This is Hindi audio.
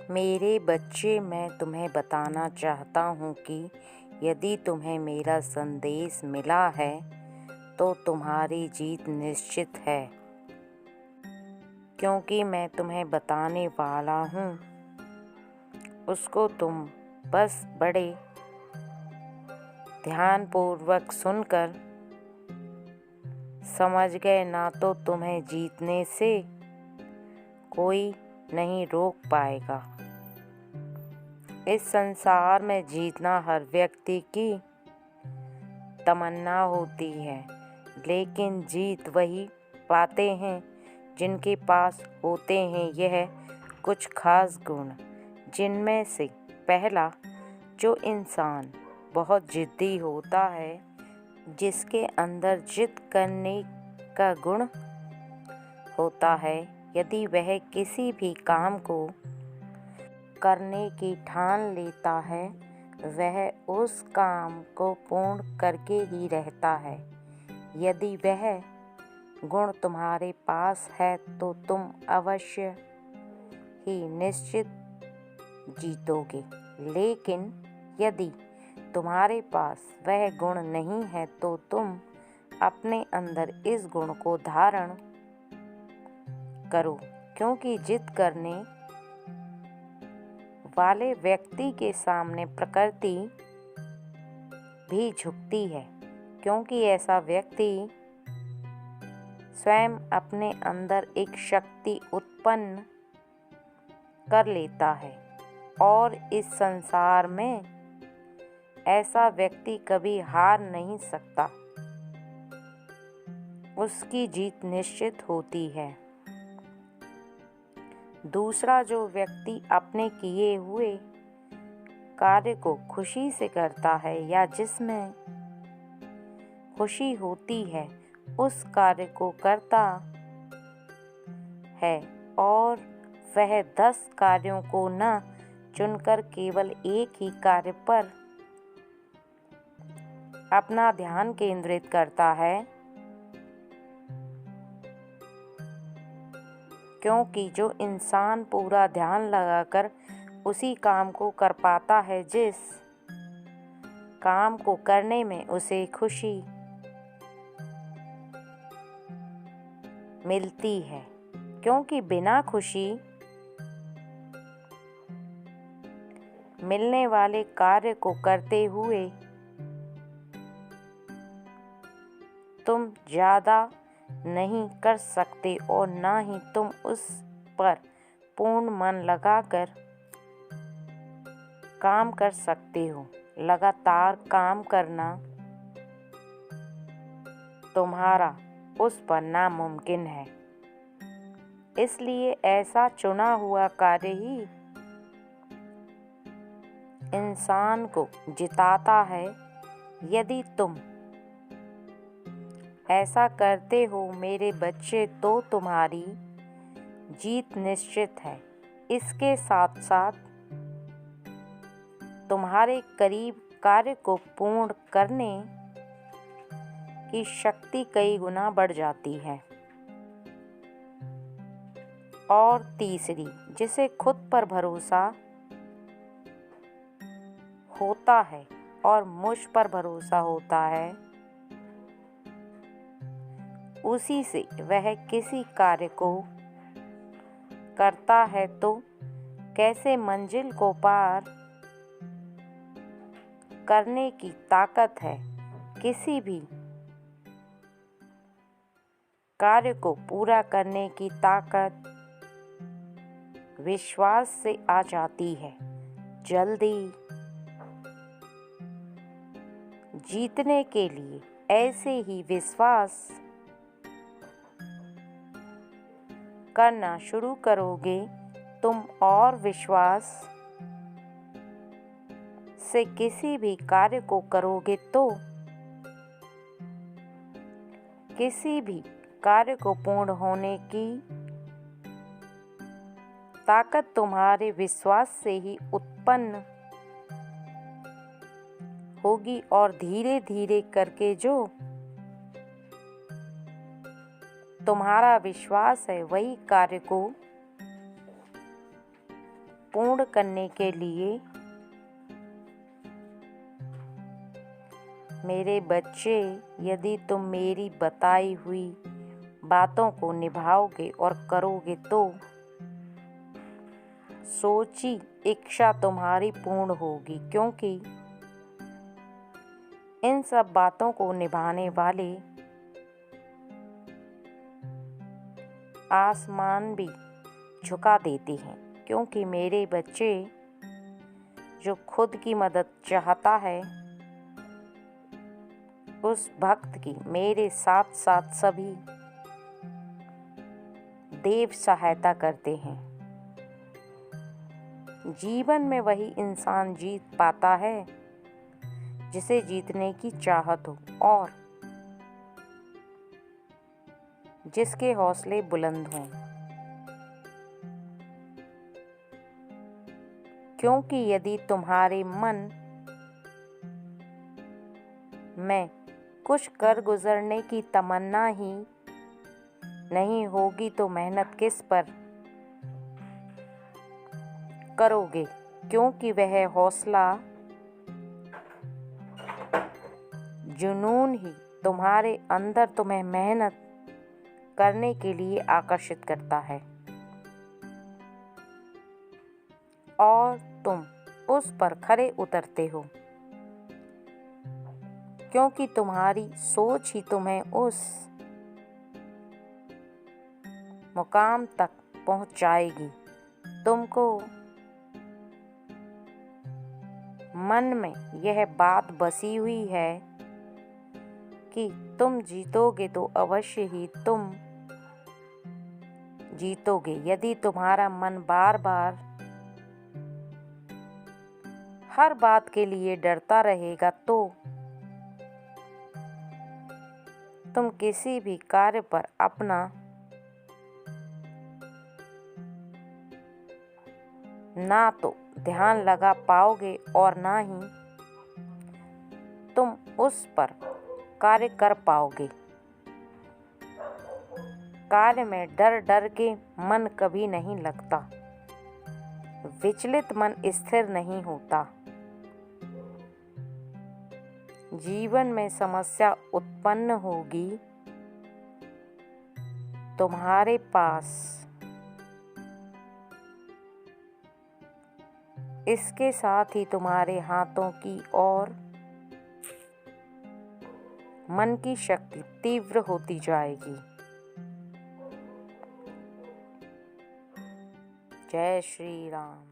मेरे बच्चे, मैं तुम्हें बताना चाहता हूँ कि यदि तुम्हें मेरा संदेश मिला है तो तुम्हारी जीत निश्चित है, क्योंकि मैं तुम्हें बताने वाला हूँ उसको तुम बस बड़े ध्यानपूर्वक सुनकर समझ गए, ना तो तुम्हें जीतने से कोई नहीं रोक पाएगा। इस संसार में जीतना हर व्यक्ति की तमन्ना होती है, लेकिन जीत वही पाते हैं जिनके पास होते हैं यह कुछ खास गुण, जिनमें से पहला, जो इंसान बहुत जिद्दी होता है, जिसके अंदर जिद करने का गुण होता है, यदि वह किसी भी काम को करने की ठान लेता है, वह उस काम को पूर्ण करके ही रहता है। यदि वह गुण तुम्हारे पास है तो तुम अवश्य ही निश्चित जीतोगे, लेकिन यदि तुम्हारे पास वह गुण नहीं है तो तुम अपने अंदर इस गुण को धारण करो, क्योंकि जिद करने वाले व्यक्ति के सामने प्रकृति भी झुकती है, क्योंकि ऐसा व्यक्ति स्वयं अपने अंदर एक शक्ति उत्पन्न कर लेता है और इस संसार में ऐसा व्यक्ति कभी हार नहीं सकता, उसकी जीत निश्चित होती है। दूसरा, जो व्यक्ति अपने किए हुए कार्य को खुशी से करता है या जिसमें खुशी होती है, उस कार्य को करता है और वह 10 कार्यों को न चुनकर केवल एक ही कार्य पर अपना ध्यान केंद्रित करता है, क्योंकि जो इंसान पूरा ध्यान लगाकर उसी काम को कर पाता है जिस काम को करने में उसे खुशी मिलती है, क्योंकि बिना खुशी मिलने वाले कार्य को करते हुए तुम ज़्यादा नहीं कर सकते और ना ही तुम उस पर पूर्ण मन लगाकर काम कर सकते हो। लगातार काम करना तुम्हारा उस पर नामुमकिन है, इसलिए ऐसा चुना हुआ कार्य ही इंसान को जिताता है। यदि तुम ऐसा करते हो मेरे बच्चे, तो तुम्हारी जीत निश्चित है। इसके साथ साथ तुम्हारे करीब कार्य को पूर्ण करने की शक्ति कई गुना बढ़ जाती है। और तीसरी, जिसे खुद पर भरोसा होता है और मुझ पर भरोसा होता है, उसी से वह किसी कार्य को करता है तो कैसे मंजिल को पार करने की ताकत है। किसी भी कार्य को पूरा करने की ताकत विश्वास से आ जाती है। जल्दी जीतने के लिए ऐसे ही विश्वास करना शुरू करोगे तुम, और विश्वास से किसी भी कार्य को करोगे तो किसी भी कार्य को पूर्ण होने की ताकत तुम्हारे विश्वास से ही उत्पन्न होगी और धीरे धीरे करके जो तुम्हारा विश्वास है वही कार्य को पूर्ण करने के लिए मेरे बच्चे, यदि तुम मेरी बताई हुई बातों को निभाओगे और करोगे तो सोची इच्छा तुम्हारी पूर्ण होगी, क्योंकि इन सब बातों को निभाने वाले आसमान भी झुका देते हैं। क्योंकि मेरे बच्चे, जो खुद की मदद चाहता है उस भक्त की मेरे साथ साथ सभी देव सहायता करते हैं। जीवन में वही इंसान जीत पाता है जिसे जीतने की चाहत हो और जिसके हौसले बुलंद हों। क्योंकि यदि तुम्हारे मन में कुछ कर गुजरने की तमन्ना ही नहीं होगी तो मेहनत किस पर करोगे? क्योंकि वह हौसला, जुनून ही तुम्हारे अंदर तुम्हें मेहनत करने के लिए आकर्षित करता है और तुम उस पर खरे उतरते हो। क्योंकि तुम्हारी सोच ही तुम्हें उस मुकाम तक पहुंचाएगी। तुमको मन में यह बात बसी हुई है कि तुम जीतोगे तो अवश्य ही तुम जीतोगे। यदि तुम्हारा मन बार बार हर बात के लिए डरता रहेगा तो तुम किसी भी कार्य पर अपना ना तो ध्यान लगा पाओगे और ना ही तुम उस पर कार्य कर पाओगे। कार्य में डर डर के मन कभी नहीं लगता, विचलित मन स्थिर नहीं होता। जीवन में समस्या उत्पन्न होगी, तुम्हारे पास इसके साथ ही तुम्हारे हाथों की और मन की शक्ति तीव्र होती जाएगी। जय श्री राम।